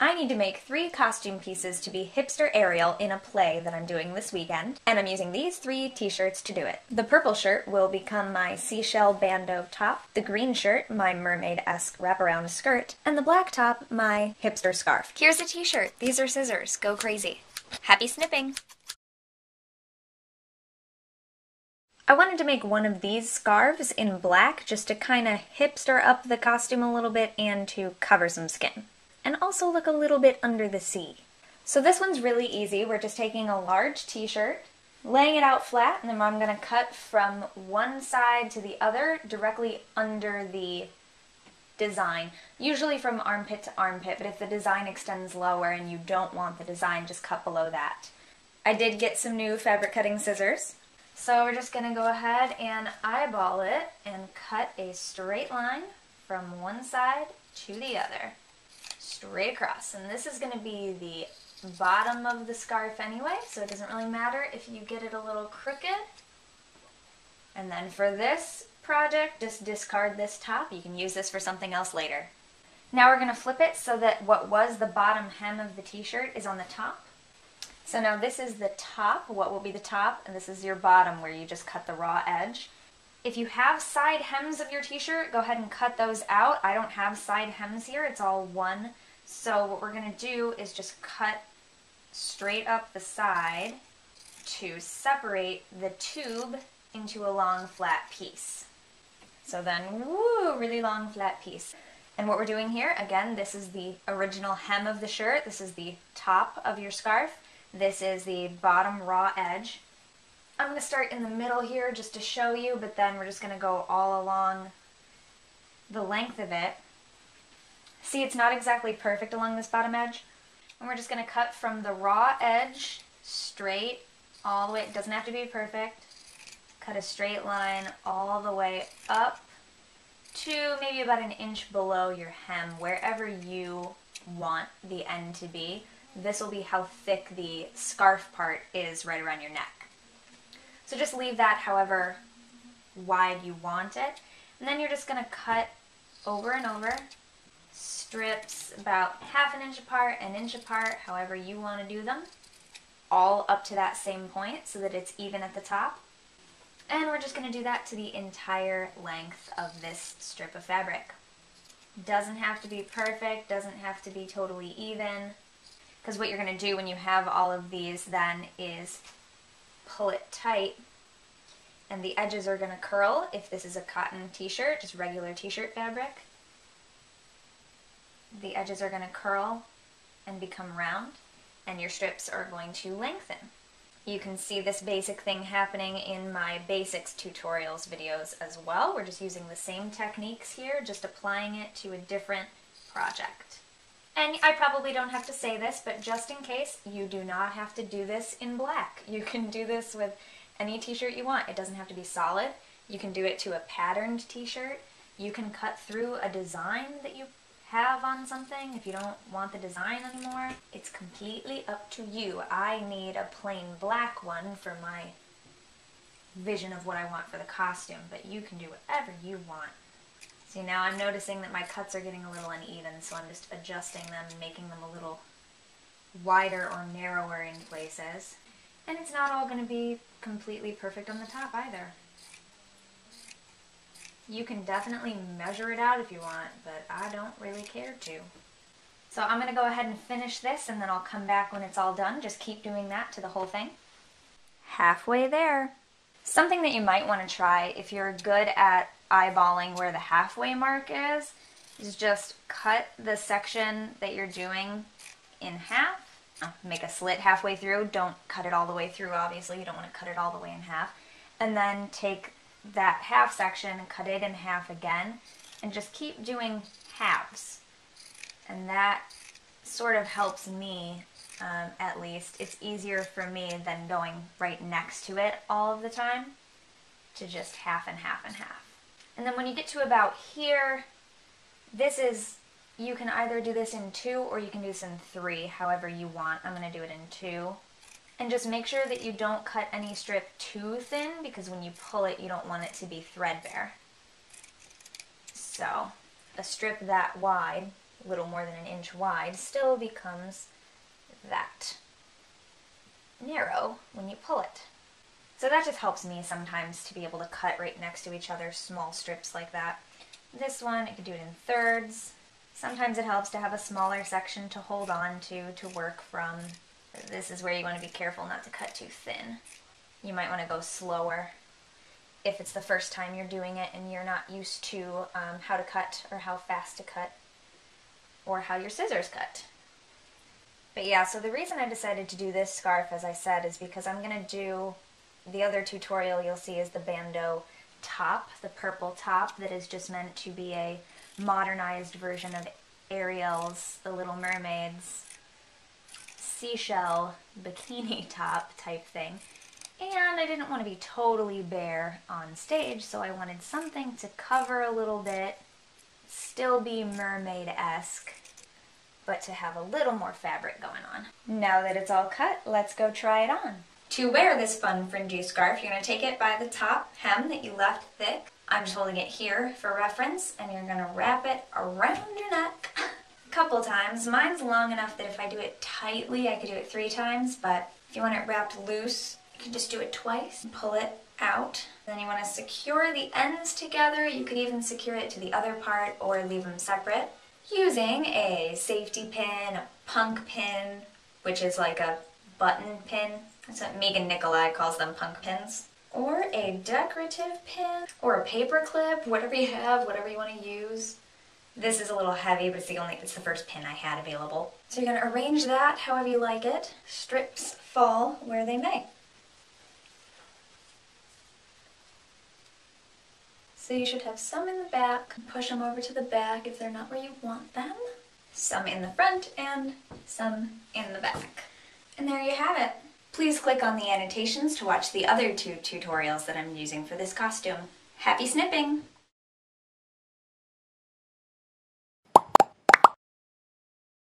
I need to make 3 costume pieces to be Hipster Ariel in a play that I'm doing this weekend, and I'm using these 3 t-shirts to do it. The purple shirt will become my seashell bandeau top, the green shirt my mermaid-esque wraparound skirt, and the black top my hipster scarf. Here's a t-shirt. These are scissors. Go crazy. Happy snipping! I wanted to make one of these scarves in black just to kind of hipster up the costume a little bit and to cover some skin. And also look a little bit under the sea. So this one's really easy. We're just taking a large t-shirt, laying it out flat, and then I'm going to cut from one side to the other directly under the design. Usually from armpit to armpit, but if the design extends lower and you don't want the design, just cut below that. I did get some new fabric cutting scissors. So we're just going to go ahead and eyeball it and cut a straight line from one side to the other. Straight across. And this is going to be the bottom of the scarf anyway, so it doesn't really matter if you get it a little crooked. And then for this project, just discard this top. You can use this for something else later. Now we're going to flip it so that what was the bottom hem of the t-shirt is on the top. So now this is the top, what will be the top, and this is your bottom where you just cut the raw edge. If you have side hems of your t-shirt, go ahead and cut those out. I don't have side hems here, it's all one. So what we're going to do is just cut straight up the side to separate the tube into a long flat piece. So then, woo, really long flat piece. And what we're doing here, again, this is the original hem of the shirt, this is the top of your scarf, this is the bottom raw edge. I'm going to start in the middle here just to show you, but then we're just going to go all along the length of it. See, it's not exactly perfect along this bottom edge. And we're just going to cut from the raw edge straight all the way. It doesn't have to be perfect. Cut a straight line all the way up to maybe about an inch below your hem, wherever you want the end to be. This will be how thick the scarf part is right around your neck. So just leave that however wide you want it. And then you're just going to cut over and over strips about ½ inch apart, an inch apart, however you want to do them, all up to that same point so that it's even at the top. And we're just going to do that to the entire length of this strip of fabric. Doesn't have to be perfect, doesn't have to be totally even, because what you're going to do when you have all of these then is pull it tight, and the edges are going to curl if this is a cotton t-shirt, just regular t-shirt fabric. The edges are going to curl and become round, and your strips are going to lengthen. You can see this basic thing happening in my basics tutorials videos as well. We're just using the same techniques here, just applying it to a different project. And I probably don't have to say this, but just in case, you do not have to do this in black. You can do this with any t-shirt you want. It doesn't have to be solid. You can do it to a patterned t-shirt. You can cut through a design that you have on something if you don't want the design anymore. It's completely up to you. I need a plain black one for my vision of what I want for the costume, but you can do whatever you want. See, now I'm noticing that my cuts are getting a little uneven, so I'm just adjusting them and making them a little wider or narrower in places. And it's not all going to be completely perfect on the top either. You can definitely measure it out if you want, but I don't really care to. So I'm going to go ahead and finish this, and then I'll come back when it's all done. Just keep doing that to the whole thing. Halfway there. Something that you might want to try if you're good at eyeballing where the halfway mark is just cut the section that you're doing in half. Make a slit halfway through. Don't cut it all the way through, obviously. You don't want to cut it all the way in half. And then take that half section and cut it in half again, and just keep doing halves. And that sort of helps me, at least. It's easier for me than going right next to it all of the time, to just half and half and half. And then when you get to about here, this is, you can either do this in 2 or you can do this in 3, however you want. I'm going to do it in 2. And just make sure that you don't cut any strip too thin, because when you pull it, you don't want it to be threadbare. So, a strip that wide a little more than an inch wide, still becomes that narrow when you pull it. So that just helps me sometimes to be able to cut right next to each other small strips like that. This one, I could do it in thirds. Sometimes it helps to have a smaller section to hold on to work from. This is where you want to be careful not to cut too thin. You might want to go slower if it's the first time you're doing it and you're not used to how to cut or how fast to cut or how your scissors cut. But yeah, so the reason I decided to do this scarf, as I said, is because I'm going to do the other tutorial you'll see is the bandeau top, the purple top that is just meant to be a modernized version of Ariel's The Little Mermaid's seashell bikini top type thing. And I didn't want to be totally bare on stage, so I wanted something to cover a little bit, still be mermaid-esque, but to have a little more fabric going on. Now that it's all cut, let's go try it on. To wear this fun fringy scarf, you're going to take it by the top hem that you left thick. I'm just holding it here for reference, and you're going to wrap it around your neck a couple times. Mine's long enough that if I do it tightly, I could do it 3 times, but if you want it wrapped loose, you can just do it twice and pull it out. Then you want to secure the ends together. You could even secure it to the other part or leave them separate using a safety pin, a punk pin, which is like a button pin. That's what Megan Nicolay calls them, punk pins. Or a decorative pin, or a paper clip, whatever you have, whatever you want to use. This is a little heavy, but it's the first pin I had available. So you're going to arrange that however you like it. Strips fall where they may. So you should have some in the back. Push them over to the back if they're not where you want them. Some in the front and some in the back. And there you have it. Please click on the annotations to watch the other 2 tutorials that I'm using for this costume. Happy snipping!